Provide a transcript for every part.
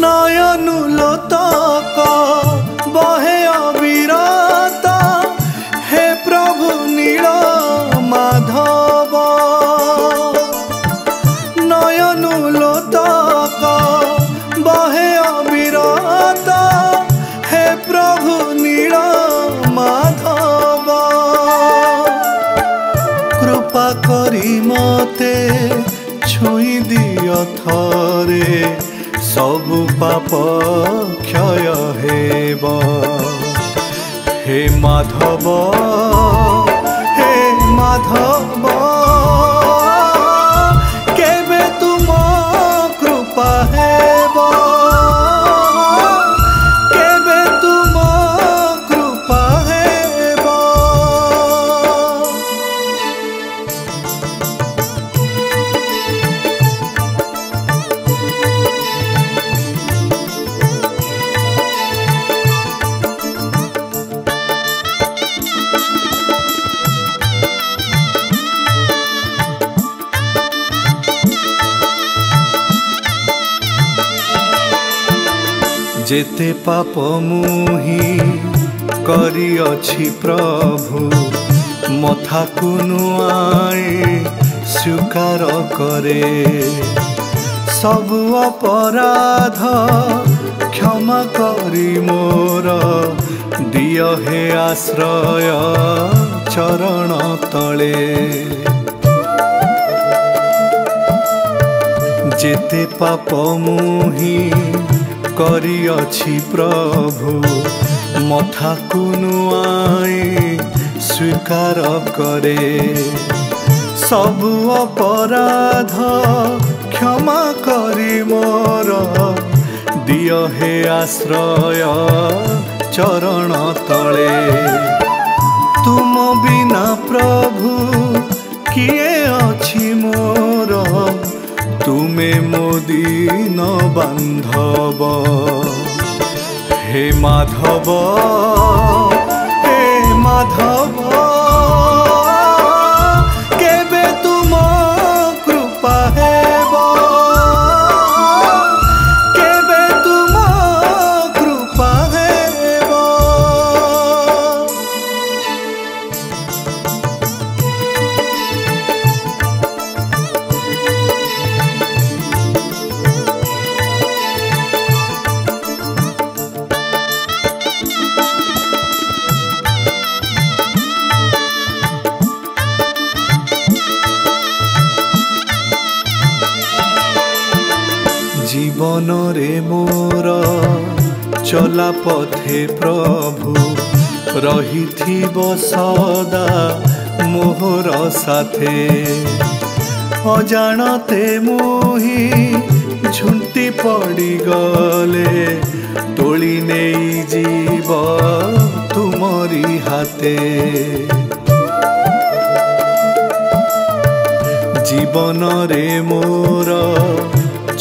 नयनु लोतक बहे अविरत हे प्रभु नील माधव नयनु लोतक बहे अविरत हे प्रभु नील माधव कृपा करी मते छुई दिय थरे सबु पाप क्षय हेब हे माधव हे माधव केबे तुम कृपा हेब केबे तुम कृपा हेब जेते पाप मुही करिअछि प्रभु मथा कुनुआए स्वीकार करे सब अपराध क्षमा करी मोर दिय हे आश्रय चरण तले जेते पाप मुही करिअछि प्रभु मथा कुनुआए स्वीकार करे सब अपराध क्षमा करी मोर दिय हे आश्रय चरण तले तुम बिना प्रभु किए अछि मोर तुमे मो दीन बांधव हे माधव हे माधव केबे तुम कृपा हेब केबे तुम कृपा हेब जीवन रे मोर चला पथे प्रभु रही सदा मोहर साथे अजाणते मुही झुंटी पड़ी गले तोली नहीं जीव तुमरी हाथे जीवन रे मोर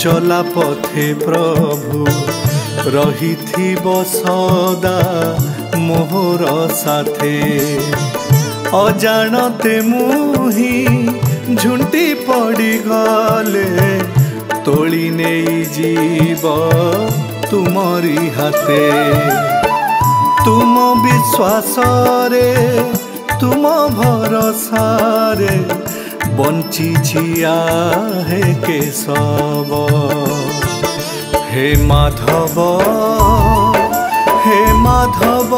चला पथे प्रभु रही सदा मोहर साथे अजाणते मुही झुंटी पड़ी गले तोली नहीं जीव तुमरी हाथे तुम विश्वास रे तुम भरोसा रे बंची छिया हे केशव हे माधव हे माधव